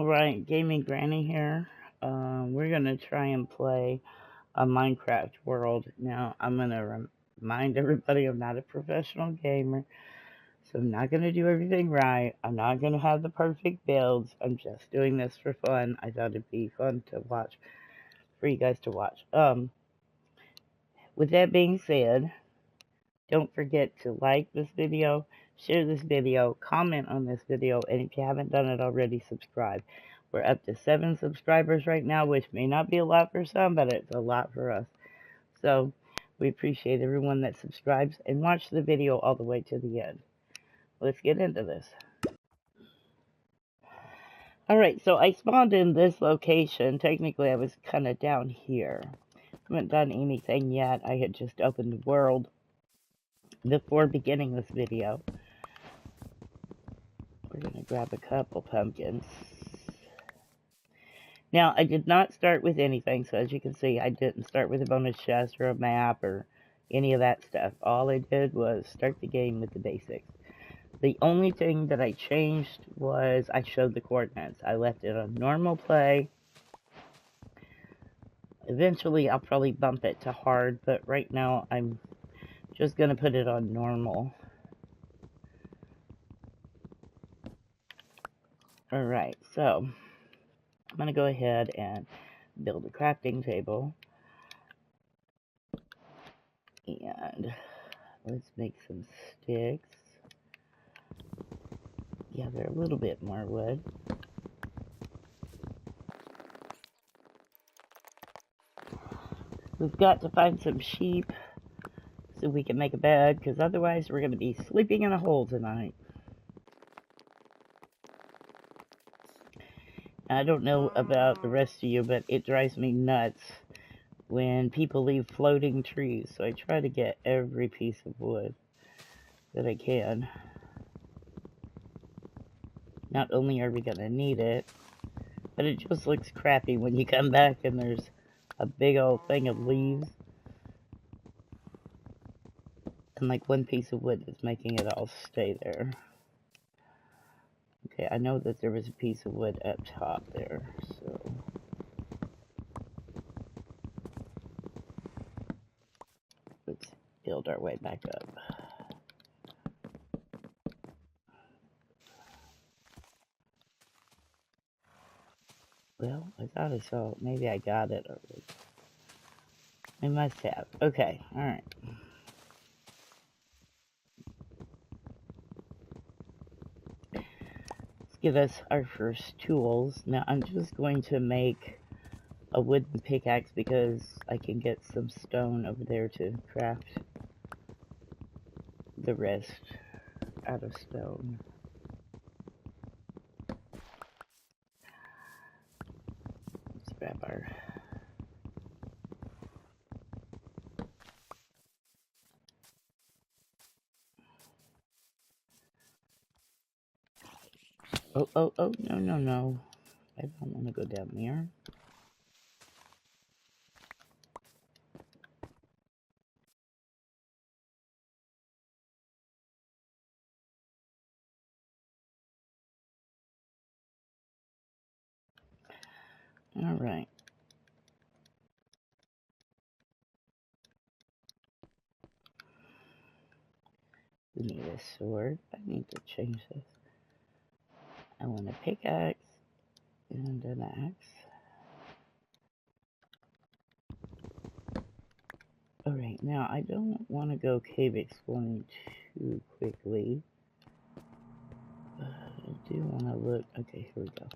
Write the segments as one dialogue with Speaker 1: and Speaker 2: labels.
Speaker 1: Alright, Gaming Granny here. We're gonna try and play a Minecraft world. Now, I'm gonna remind everybody I'm not a professional gamer, so I'm not gonna do everything right. I'm not gonna have the perfect builds. I'm just doing this for fun. I thought it'd be fun to watch, for you guys to watch. With that being said, don't forget to like this video, share this video, comment on this video, and if you haven't done it already, subscribe. We're up to 7 subscribers right now, which may not be a lot for some, but it's a lot for us. So we appreciate everyone that subscribes and watch the video all the way to the end. Let's get into this. Alright, so I spawned in this location. Technically, I was kind of down here. Haven't done anything yet. I had just opened the world before beginning this video. We're going to grab a couple pumpkins. Now, I did not start with anything, so as you can see, I didn't start with a bonus chest or a map or any of that stuff. All I did was start the game with the basics. The only thing that I changed was I showed the coordinates. I left it on normal play. Eventually, I'll probably bump it to hard, but right now, I'm just going to put it on normal. Alright, so I'm going to go ahead and build a crafting table. And let's make some sticks. Yeah, they're a little bit more wood. We've got to find some sheep so we can make a bed, because otherwise we're going to be sleeping in a hole tonight. I don't know about the rest of you, but it drives me nuts when people leave floating trees, so I try to get every piece of wood that I can. Not only are we going to need it, but it just looks crappy when you come back and there's a big old thing of leaves. And like one piece of wood is making it all stay there. Okay, I know that there was a piece of wood up top there, so let's build our way back up. Well, I thought I saw it. Maybe I got it already. I must have. Okay, alright. Give us our first tools. Now I'm just going to make a wooden pickaxe because I can get some stone over there to craft the rest out of stone. Let's grab our Oh, no. I don't want to go down there. Alright. We need a sword. I need to change this. I want a pickaxe and an axe. Alright, now I don't want to go cave exploring too quickly. But I do want to look. Okay, here we go.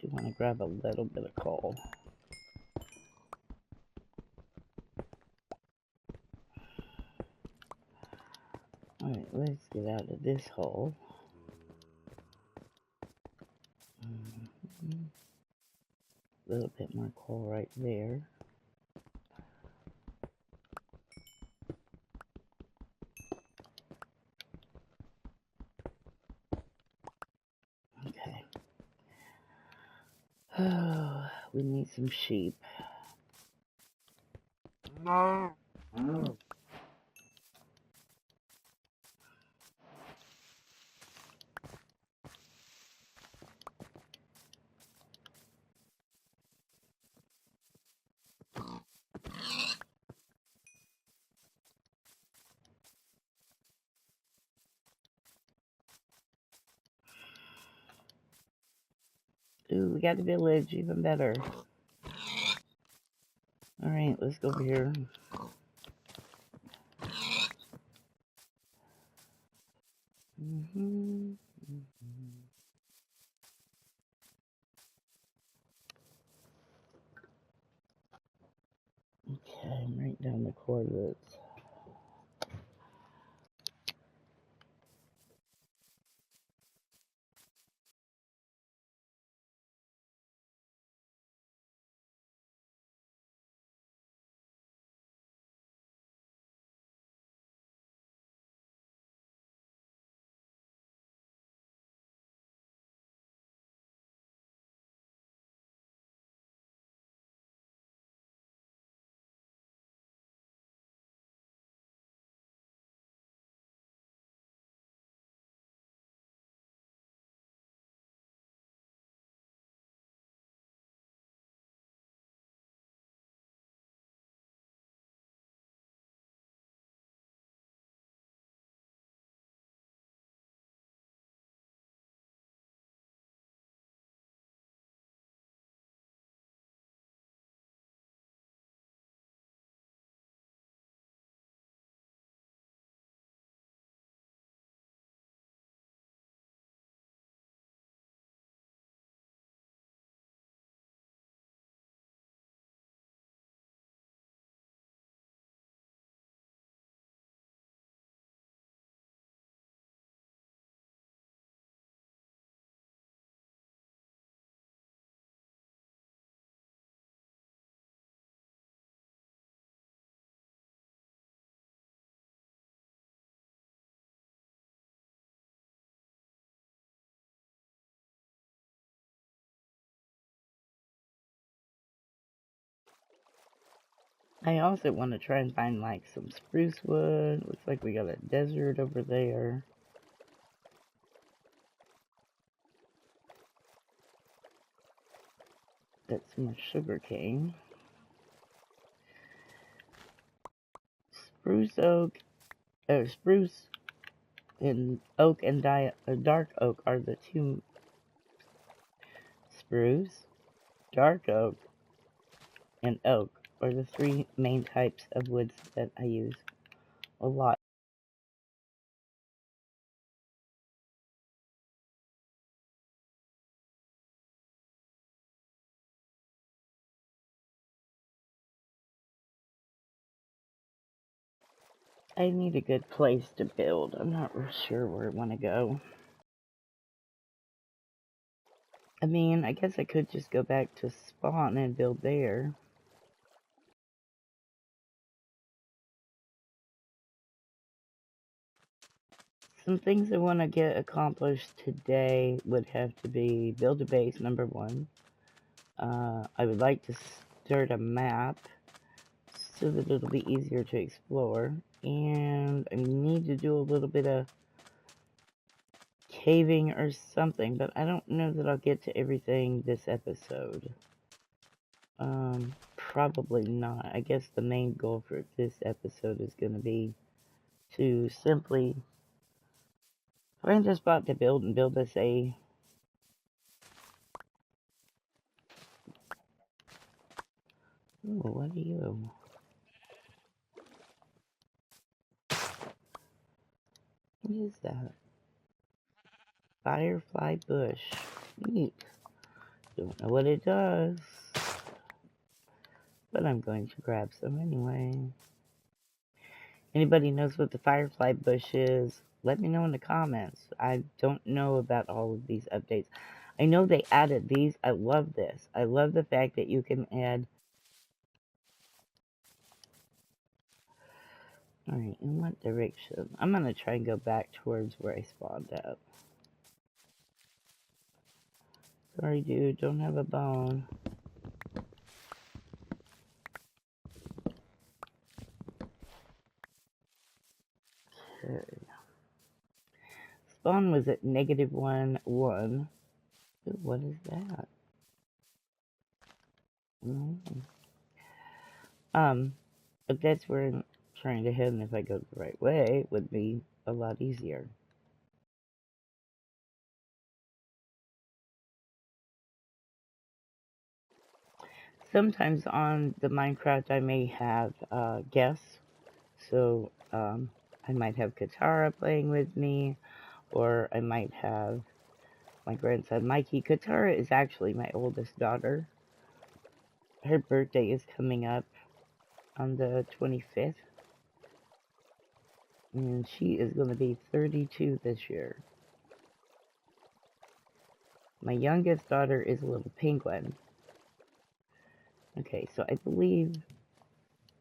Speaker 1: Do want to grab a little bit of coal. Alright, let's get out of this hole. A little bit more coal right there. Okay. We need some sheep. Ooh, we got the village, even better. Alright, let's go over here. Okay, I'm writing down the coordinates. I also want to try and find like some spruce wood. Looks like we got a desert over there. That's some sugar cane. Spruce oak, spruce and oak and dark oak are the two. Spruce, dark oak, and oak are the three main types of woods that I use a lot. I need a good place to build. I'm not real sure where I want to go. I mean, I guess I could just go back to spawn and build there. Some things I want to get accomplished today would have to be build a base, number one. I would like to start a map so that it'll be easier to explore. And I need to do a little bit of caving or something, but I don't know that I'll get to everything this episode. Probably not. I guess the main goal for this episode is going to be to simply find a spot to build and build us a Ooh, what are you? What is that? Firefly bush. Neat. Don't know what it does, but I'm going to grab some anyway. Anybody knows what the firefly bush is? Let me know in the comments. I don't know about all of these updates. I know they added these. I love this. I love the fact that you can add... Alright, in what direction? I'm going to try and go back towards where I spawned at. Sorry, dude. Don't have a bone. Okay. Spawn was at -1, 1. Ooh, what is that? Mm. But that's where I'm trying to head, and if I go the right way, it would be a lot easier. Sometimes on the Minecraft I may have guests, so I might have Katara playing with me, or I might have my grandson Mikey. Katara is actually my oldest daughter. Her birthday is coming up on the 25th, and she is going to be 32 this year. My youngest daughter is a little penguin. Okay, so I believe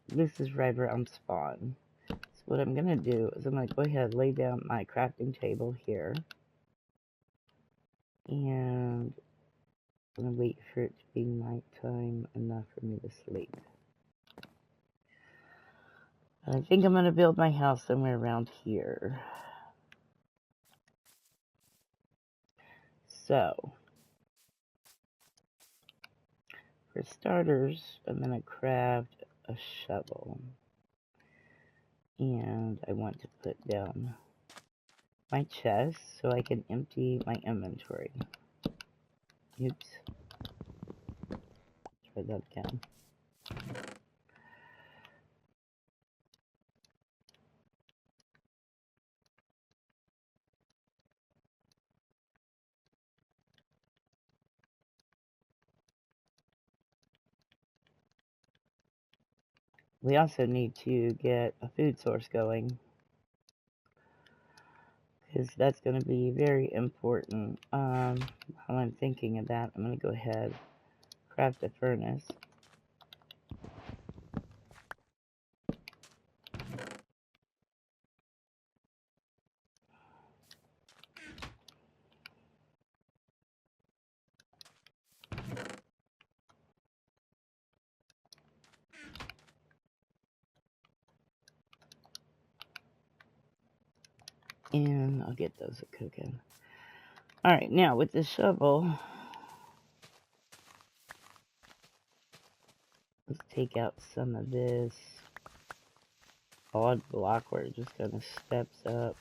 Speaker 1: this is right around spawn. So what I'm going to do is I'm going to go ahead and lay down my crafting table here. And I'm going to wait for it to be nighttime enough for me to sleep. I think I'm going to build my house somewhere around here. So, for starters, I'm going to craft a shovel. And I want to put down my chest so I can empty my inventory. Oops. Try that again. We also need to get a food source going, because that's going to be very important. While I'm thinking of that, I'm going to go ahead, craft a furnace. And I'll get those cooking. Alright, now with the shovel, let's take out some of this odd block where it just kind of steps up.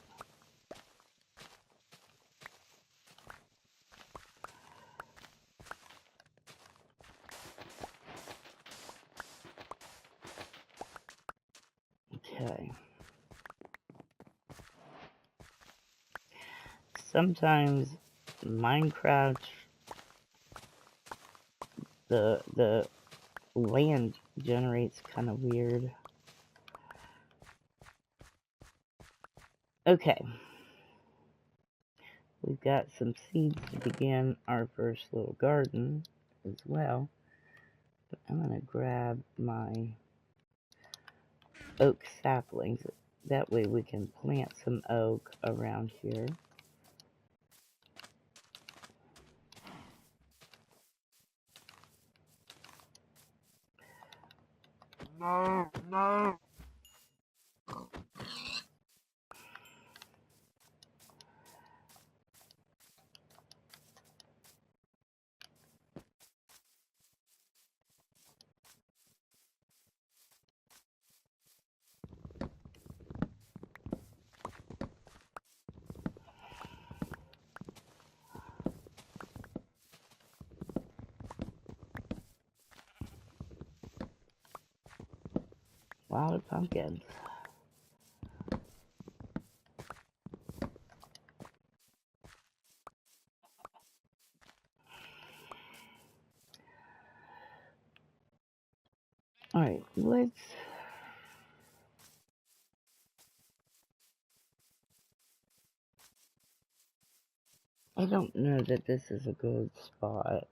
Speaker 1: Okay. Sometimes Minecraft, the land generates kind of weird. Okay. We've got some seeds to begin our first little garden as well. But I'm going to grab my oak saplings. That way we can plant some oak around here. No. Wild pumpkins. Alright, let's... I don't know that this is a good spot.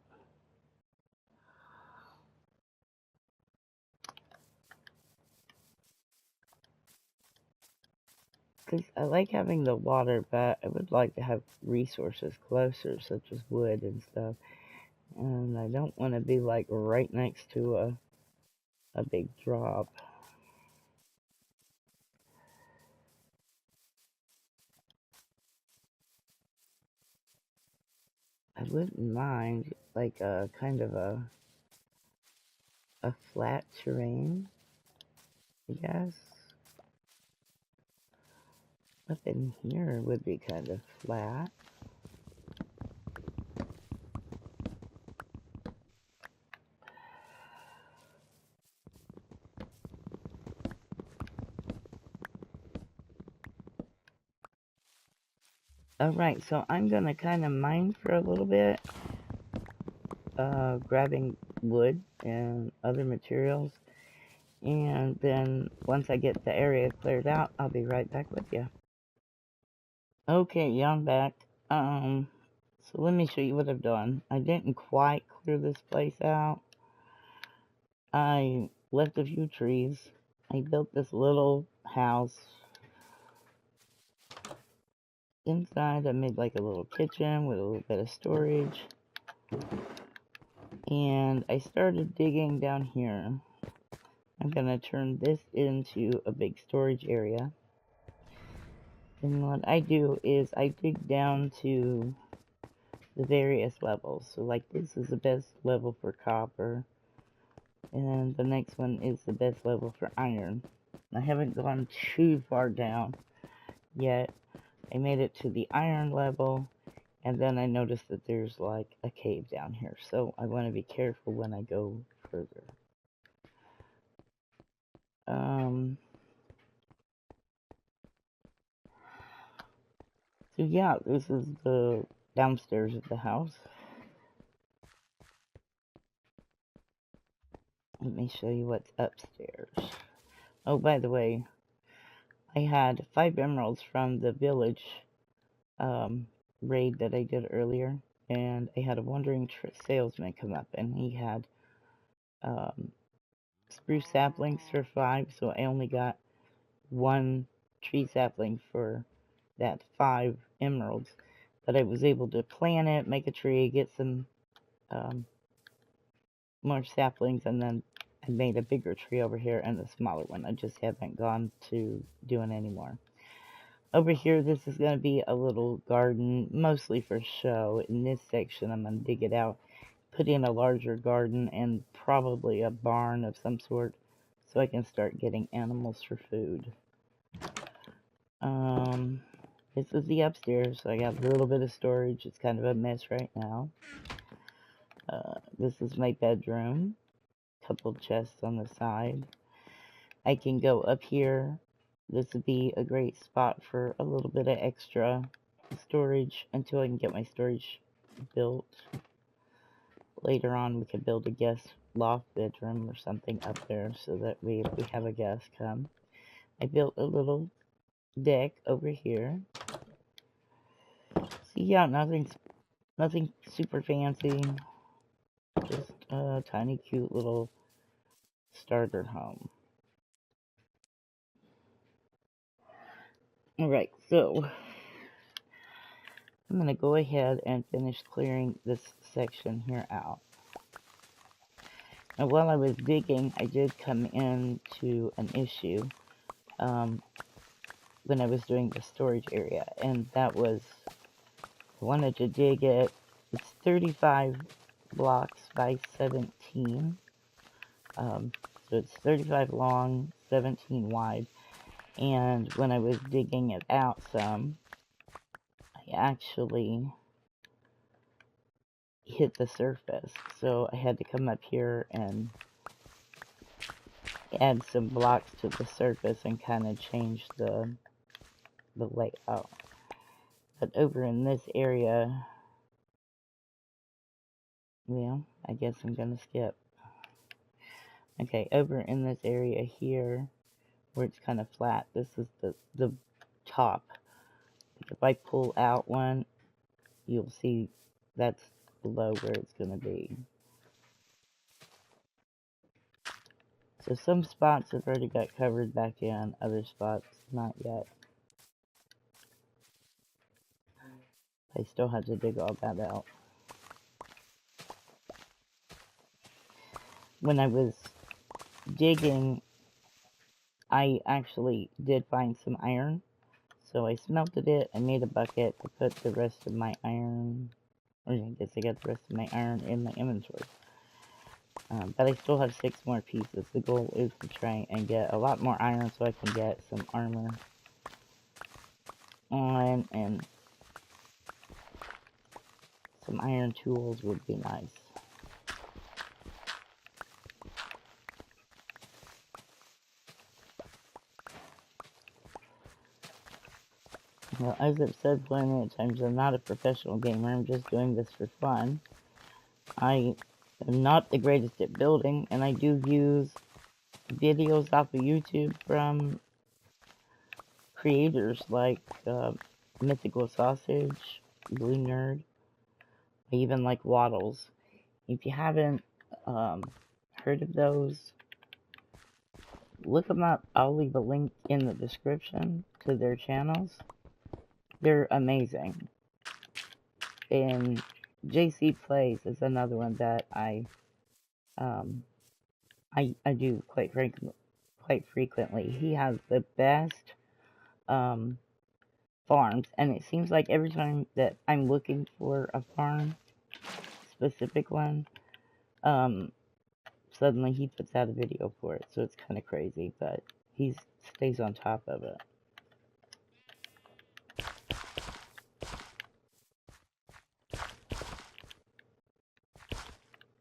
Speaker 1: Because I like having the water, but I would like to have resources closer, such as wood and stuff. And I don't want to be like right next to a big drop. I wouldn't mind like a kind of a flat terrain, I guess. Up in here would be kind of flat. Alright, so I'm gonna kind of mine for a little bit, grabbing wood and other materials, and then once I get the area cleared out, I'll be right back with you. Okay, yeah, I'm back. So let me show you what I've done. I didn't quite clear this place out. I left a few trees. I built this little house. Inside, I made like a little kitchen with a little bit of storage. And I started digging down here. I'm gonna turn this into a big storage area. And what I do is I dig down to the various levels. So like this is the best level for copper. And the next one is the best level for iron. I haven't gone too far down yet. I made it to the iron level, and then I noticed that there's like a cave down here, so I want to be careful when I go further. So yeah, this is the downstairs of the house. Let me show you what's upstairs. Oh, by the way, I had 5 emeralds from the village raid that I did earlier, and I had a wandering salesman come up, and he had spruce saplings for 5, so I only got 1 tree sapling for that 5 emeralds, but I was able to plant it, make a tree, get some more saplings, and then I made a bigger tree over here and a smaller one. I just haven't gone to doing any more. Over here, this is going to be a little garden, mostly for show. In this section, I'm going to dig it out, put in a larger garden, and probably a barn of some sort, so I can start getting animals for food. This is the upstairs, so I got a little bit of storage. It's kind of a mess right now. This is my bedroom. Couple chests on the side. I can go up here. This would be a great spot for a little bit of extra storage until I can get my storage built. Later on, we could build a guest loft bedroom or something up there so that we have a guest come. I built a little deck over here. See, yeah, nothing super fancy. Just a tiny, cute little starter home. Alright, so I'm going to go ahead and finish clearing this section here out. And while I was digging, I did come into an issue when I was doing the storage area, and that was, I wanted to dig it. It's 35 blocks by 17. So it's 35 long, 17 wide. And when I was digging it out some, I actually hit the surface. So I had to come up here and add some blocks to the surface and kind of change the layout. But over in this area, well, I guess I'm gonna skip. Okay, over in this area here, where it's kind of flat, this is the top. If I pull out one, you'll see that's below where it's gonna be. So some spots have already got covered back in, other spots not yet. I still have to dig all that out. When I was digging, I actually did find some iron. So I smelted it, I made a bucket to put the rest of my iron I guess I got the rest of my iron in my inventory. But I still have 6 more pieces. The goal is to try and get a lot more iron so I can get some armor on, and some iron tools would be nice. Well, as I've said plenty of times, I'm not a professional gamer. I'm just doing this for fun. I am not the greatest at building, and I do use videos off of YouTube from creators like Mythical Sausage, Blue Nerd. I even like Waddles. If you haven't heard of those, look them up. I'll leave a link in the description to their channels. They're amazing. And JC Plays is another one that I do quite frequently. He has the best farms, and it seems like every time that I'm looking for a farm, specific one, suddenly he puts out a video for it, so it's kind of crazy, but he stays on top of it.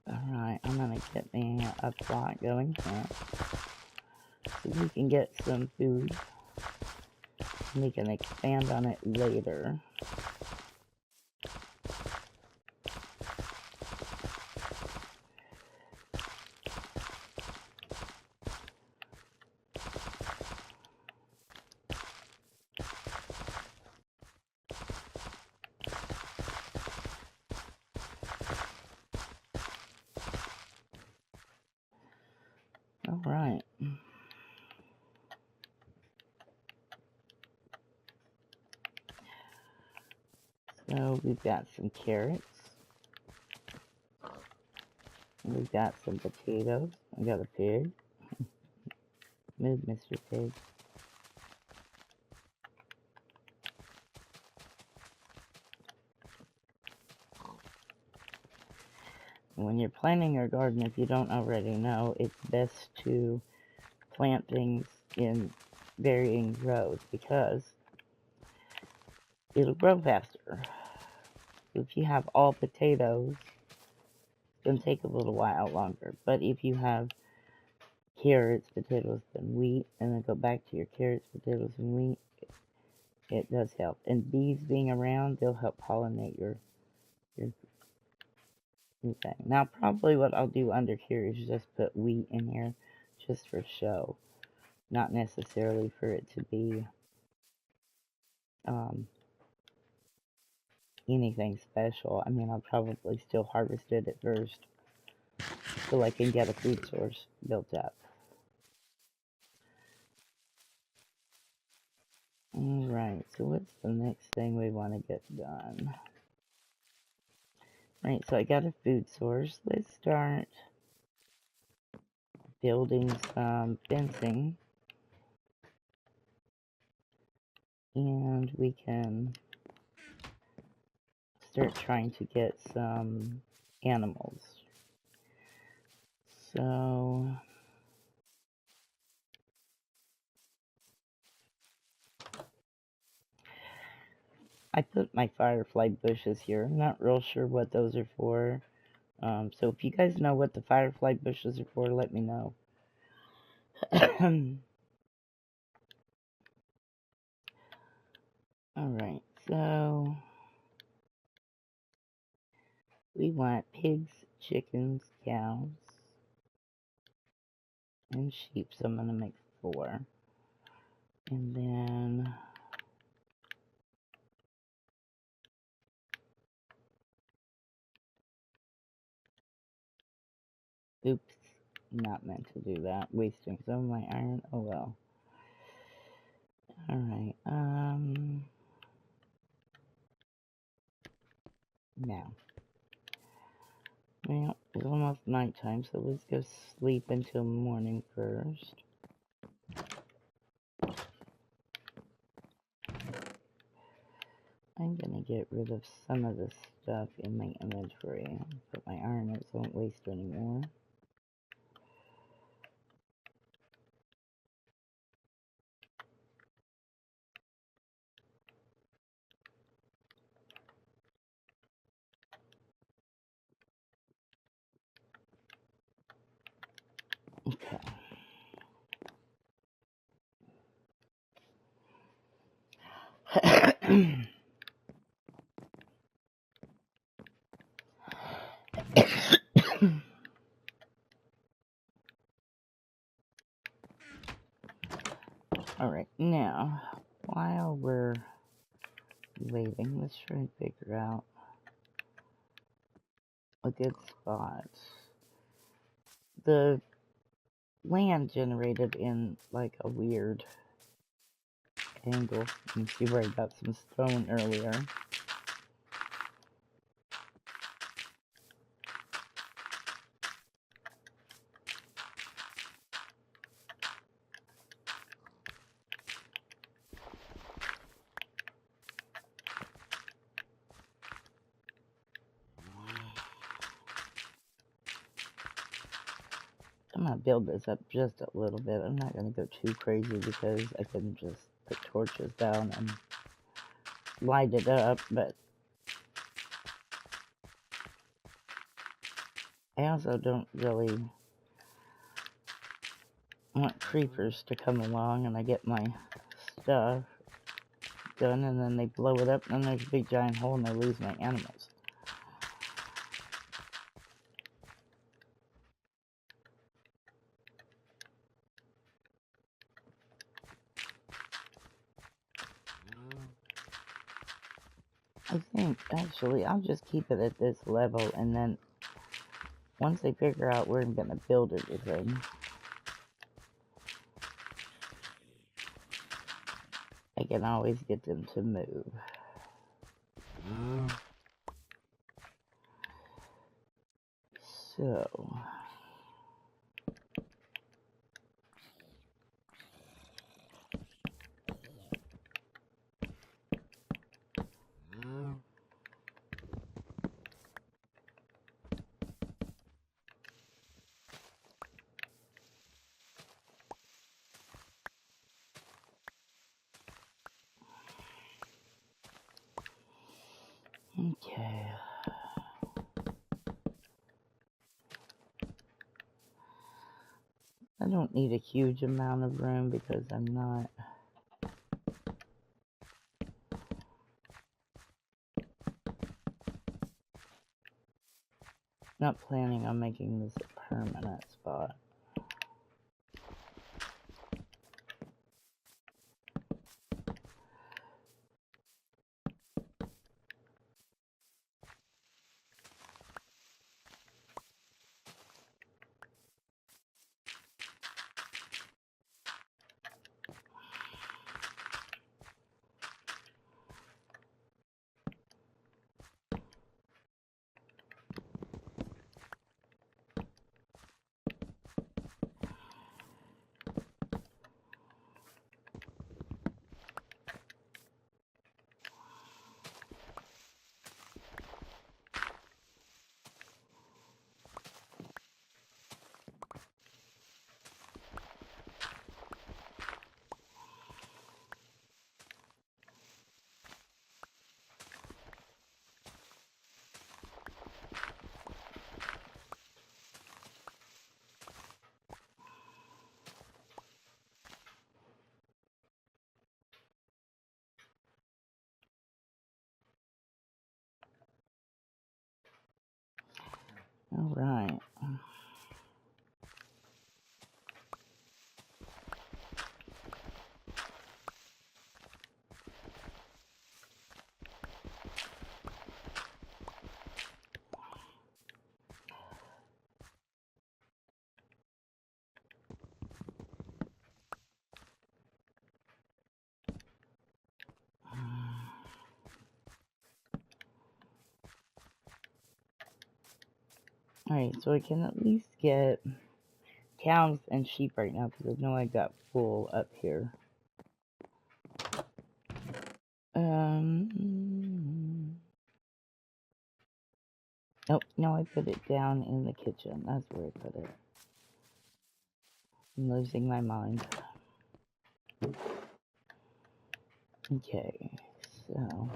Speaker 1: Alright, I'm gonna get me a plot going here, so we can get some food. We can expand on it later. Alright. So we've got some carrots. We've got some potatoes. I got a pig. Move, Mr. Pig. When you're planting your garden, if you don't already know, it's best to plant things in varying rows because it'll grow faster. If you have all potatoes, it's going to take a little while longer. But if you have carrots, potatoes, then wheat, and then go back to your carrots, potatoes, and wheat, it does help. And bees being around, they'll help pollinate your thing. Now, probably what I'll do under here is just put wheat in here just for show. Not necessarily for it to be anything special. I mean, I'll probably still harvest it at first so I can get a food source built up. Alright, so what's the next thing we want to get done? Right, so I got a food source. Let's start building some fencing. And we can start trying to get some animals. So I put my firefly bushes here. I'm not real sure what those are for. So if you guys know what the firefly bushes are for, let me know. Alright, so we want pigs, chickens, cows, and sheep. So I'm going to make 4. And then oops, not meant to do that. Wasting some of my iron. Oh well. Alright, now. Well, it's almost nighttime, so let's go sleep until morning first. I'm I'm gonna get rid of some of the stuff in my inventory. Put my iron in so I won't waste any more. Okay. Alright, now, while we're waiting, let's try and figure out a good spot. The land generated in like a weird angle. You can see where I got some stone earlier. I'm gonna build this up just a little bit. I'm not gonna go too crazy because I can just put torches down and light it up, but I also don't really want creepers to come along and I get my stuff done and then they blow it up and then there's a big giant hole and I lose my animals. I think, actually, I'll just keep it at this level, and then once they figure out where I'm going to build everything, I can always get them to move. So... okay. I don't need a huge amount of room because I'm not planning on making this a permanent spot. Alright. Alright, so I can at least get cows and sheep right now because I know I got full up here. Oh, no, I put it down in the kitchen. That's where I put it. I'm losing my mind. Okay, so.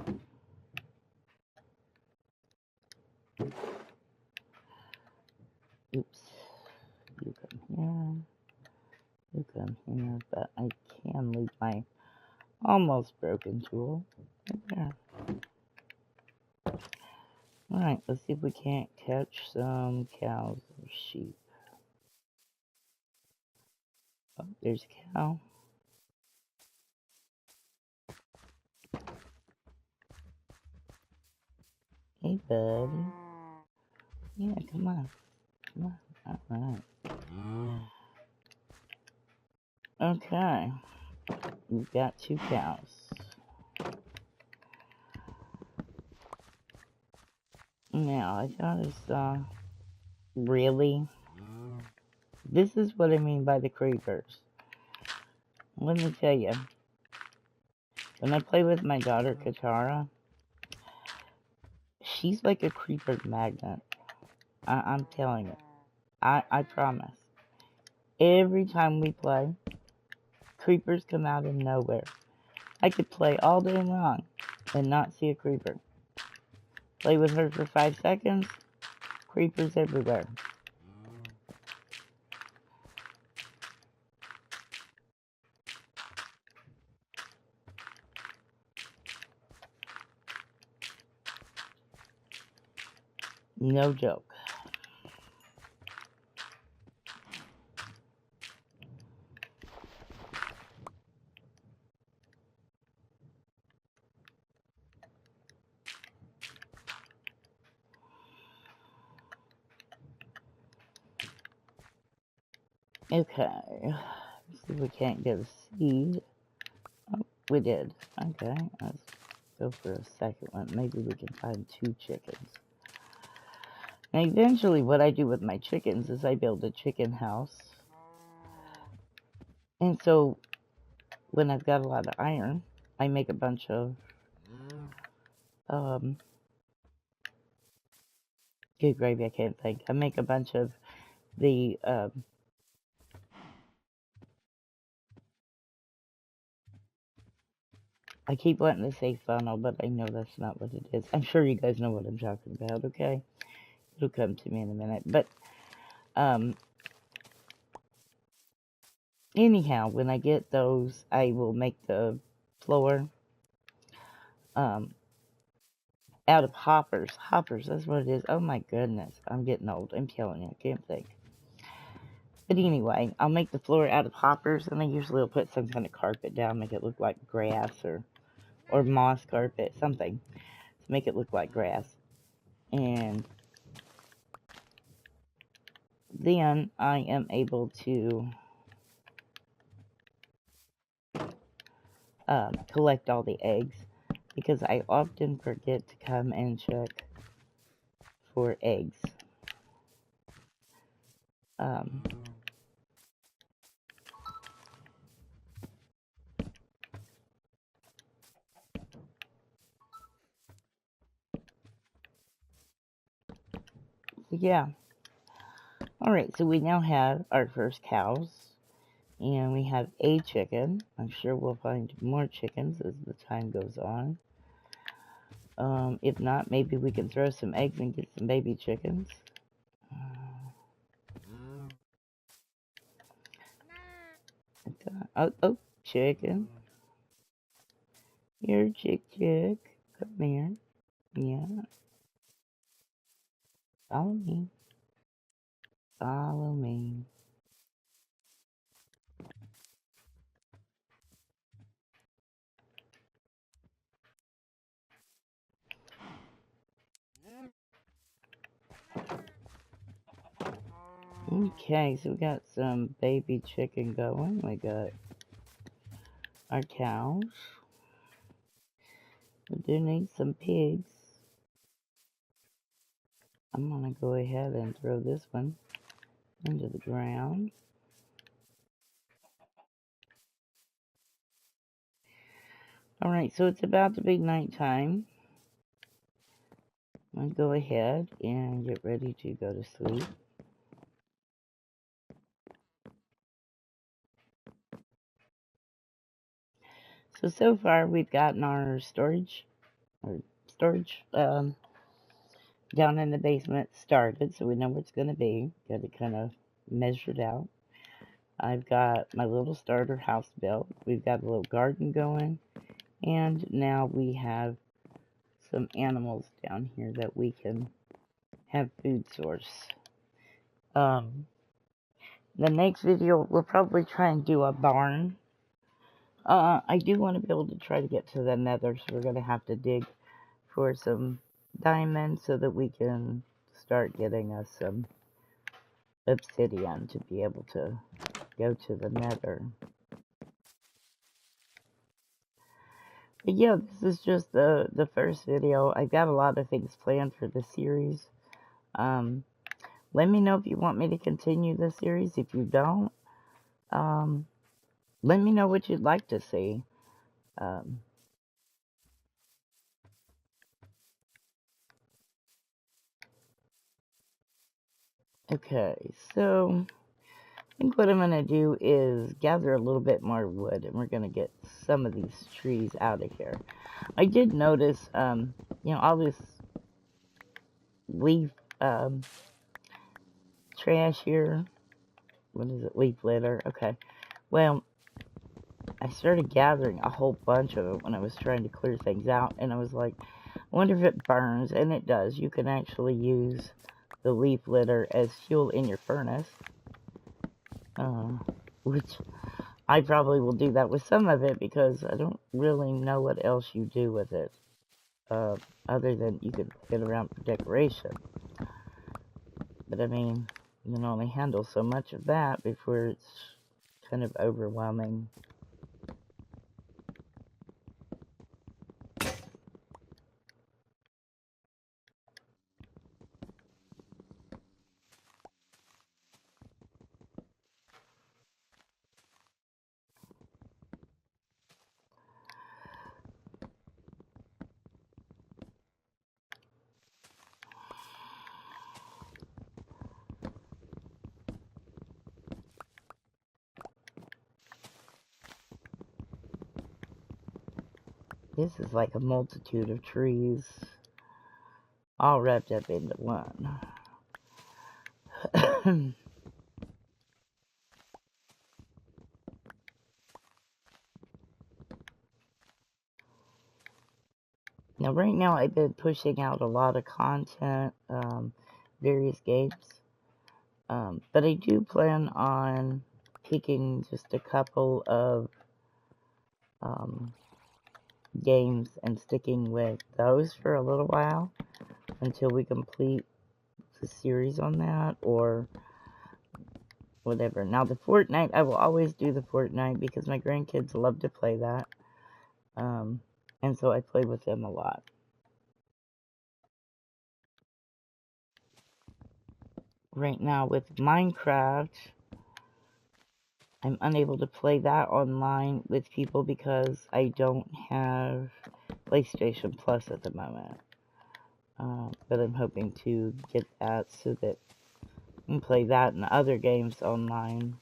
Speaker 1: Oops. You come here. You come here. But I can leave my almost broken tool right there. Alright, let's see if we can't catch some cows or sheep. Oh, there's a cow. Hey, buddy. Yeah, come on. Come on. Alright. Okay. We've got 2 cows. Now, I thought I saw... Really? This is what I mean by the creepers. Let me tell you. When I play with my daughter, Katara, she's like a creeper magnet. I'm telling you. I promise. Every time we play, creepers come out of nowhere. I could play all day long and not see a creeper. Play with her for 5 seconds, creepers everywhere. No joke. Okay. Let's see if we can't get a seed. Oh, we did. Okay, let's go for a second one. Maybe we can find 2 chickens. Now, eventually, what I do with my chickens is I build a chicken house. And so, when I've got a lot of iron, I make a bunch of, good gravy, I can't think. I make a bunch of the, I keep wanting to say funnel, but I know that's not what it is. I'm sure you guys know what I'm talking about, okay? It'll come to me in a minute. But, anyhow, when I get those, I will make the floor, out of hoppers. Hoppers, that's what it is. Oh my goodness, I'm getting old. I'm telling you, I can't think. But anyway, I'll make the floor out of hoppers, and I usually will put some kind of carpet down, make it look like grass or moss carpet, something to make it look like grass. And then I am able to collect all the eggs, because I often forget to come and check for eggs. So yeah. Alright, so we now have our first cows, and we have a chicken. I'm sure we'll find more chickens as the time goes on. If not, maybe we can throw some eggs and get some baby chickens. Oh, chicken. Here, chick. Come here. Yeah. Follow me. Follow me. Okay, so we got some baby chicken going. We got our cows. We do need some pigs. I'm gonna go ahead and throw this one into the ground. Alright, so it's about to be nighttime. I'll go ahead and get ready to go to sleep. So far we've gotten our storage down in the basement started, so we know where it's going to be. Got it kind of measured out. I've got my little starter house built. We've got a little garden going, and now we have some animals down here that we can have food source. The next video we'll probably try and do a barn. I do want to be able to try to get to the nether, so we're going to have to dig for some diamonds so that we can start getting us some obsidian to be able to go to the nether. But yeah, this is just the first video. I've got a lot of things planned for the series. Let me know if you want me to continue the series. If you don't, let me know what you'd like to see. Okay, so I think what I'm going to do is gather a little bit more wood, and we're going to get some of these trees out of here. I did notice, all this leaf trash here. What is it? Leaf litter. Okay. Well, I started gathering a whole bunch of it when I was trying to clear things out, and I was like, I wonder if it burns, and it does. You can actually use the leaf litter as fuel in your furnace, which I probably will do that with some of it because I don't really know what else you do with it, other than you could get around for decoration. But I mean, you can only handle so much of that before it's kind of overwhelming. This is like a multitude of trees all wrapped up into one. Now, right now, I've been pushing out a lot of content, various games, but I do plan on picking just a couple of games and sticking with those for a little while until we complete the series on that or whatever. Now, the Fortnite, I will always do the Fortnite because my grandkids love to play that, and so I play with them a lot. Right now with Minecraft, I'm unable to play that online with people because I don't have PlayStation Plus at the moment. But I'm hoping to get that so that I can play that and other games online.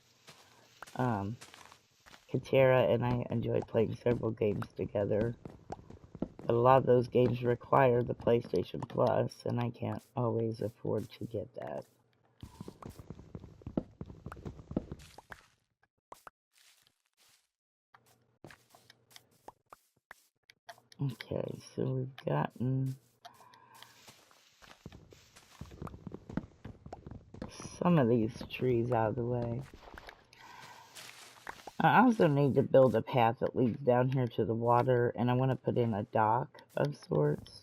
Speaker 1: Katera and I enjoy playing several games together. But a lot of those games require the PlayStation Plus, and I can't always afford to get that. Okay, so we've gotten some of these trees out of the way. I also need to build a path that leads down here to the water, and I want to put in a dock of sorts.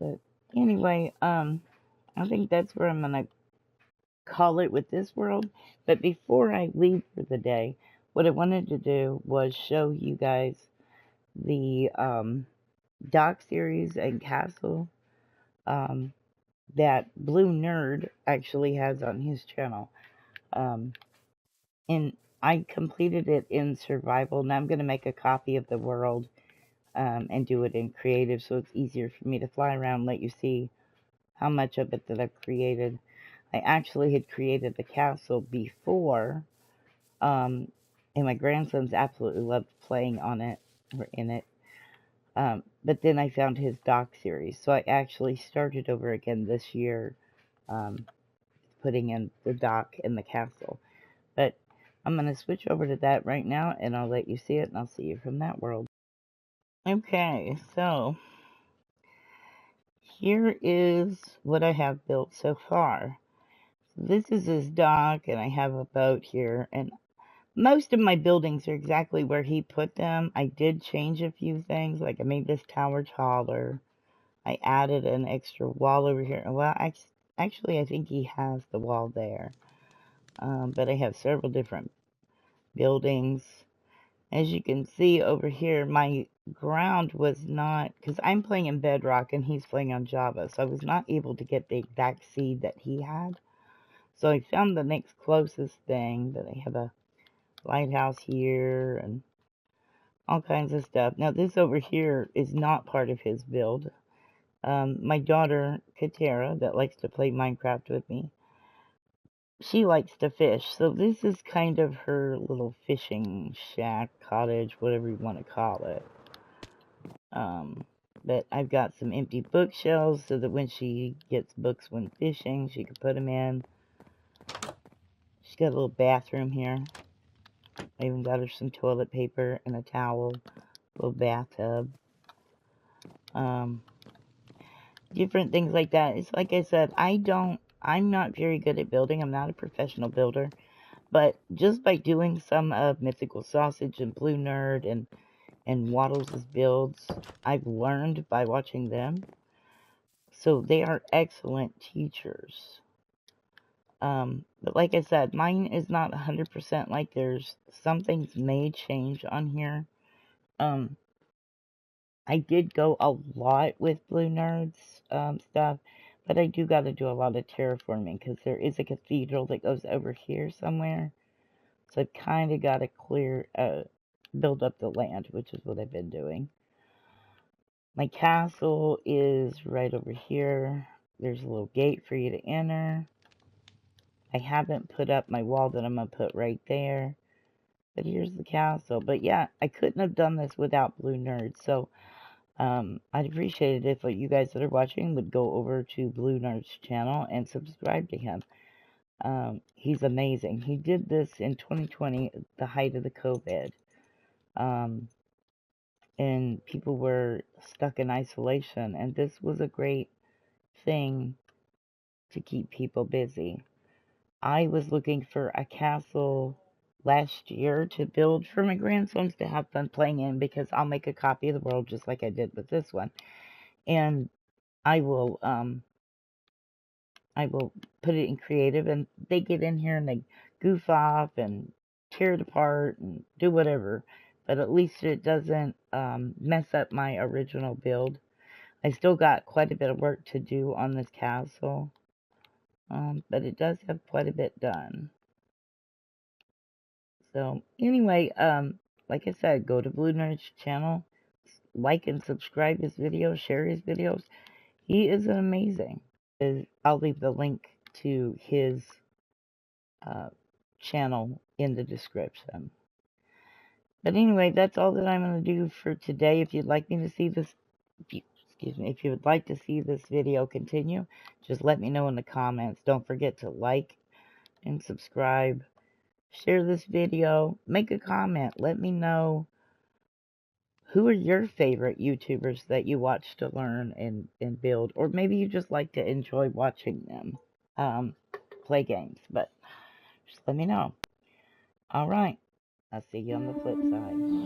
Speaker 1: But anyway, I think that's where I'm gonna call it with this world. But before I leave for the day, what I wanted to do was show you guys the doc series and castle that Blue Nerd actually has on his channel. And I completed it in survival. Now I'm going to make a copy of the world and do it in creative so it's easier for me to fly around and let you see how much of it that I've created. I actually had created the castle before, and my grandsons absolutely loved playing on it or in it. But then I found his doc series, so I actually started over again this year, putting in the doc and the castle. But I'm going to switch over to that right now, and I'll let you see it, and I'll see you from that world. Okay, so here is what I have built so far. This is his dock, and I have a boat here, and most of my buildings are exactly where he put them. I did change a few things, like I made this tower taller. I added an extra wall over here. Well, actually, I think he has the wall there. But I have several different buildings. As you can see over here, my ground was not, because I'm playing in Bedrock and he's playing on Java, so I was not able to get the exact seed that he had. So I found the next closest thing, that I have a lighthouse here and all kinds of stuff. Now this over here is not part of his build. My daughter, Katera, that likes to play Minecraft with me, she likes to fish, so this is kind of her little fishing shack, cottage, whatever you want to call it. But I've got some empty bookshelves so that when she gets books when fishing, she can put them in. She's got a little bathroom here. I even got her some toilet paper and a towel, a little bathtub. Different things like that. It's like I said, I'm not very good at building. I'm not a professional builder. But just by doing some of Mythical Sausage and Blue Nerd and Waddles' builds, I've learned by watching them. So they are excellent teachers. But like I said, mine is not 100% like theirs. Some things may change on here. I did go a lot with Blue Nerd's stuff, but I do got to do a lot of terraforming because there is a cathedral that goes over here somewhere. So I've kind of got to build up the land, which is what I've been doing. My castle is right over here. There's a little gate for you to enter. I haven't put up my wall that I'm going to put right there. But here's the castle. But yeah, I couldn't have done this without Blue Nerd. So I'd appreciate it if you guys that are watching would go over to Blue Nerd's channel and subscribe to him. He's amazing. He did this in 2020, the height of the COVID. And people were stuck in isolation. And this was a great thing to keep people busy. I was looking for a castle last year to build for my grandsons to have fun playing in, because I'll make a copy of the world just like I did with this one. And I will put it in creative, and they get in here and they goof off and tear it apart and do whatever. But at least it doesn't mess up my original build. I still got quite a bit of work to do on this castle, but it does have quite a bit done. So anyway, like I said, go to Blue Nerd's channel, like and subscribe his videos, share his videos. He is amazing. I'll leave the link to his channel in the description. But anyway, that's all that I'm going to do for today. If you'd like me to see this, if you would like to see this video continue, just let me know in the comments. Don't forget to like and subscribe. Share this video. Make a comment. Let me know who are your favorite YouTubers that you watch to learn and build. Or maybe you just like to enjoy watching them play games. But just let me know. Alright. I'll see you on the flip side.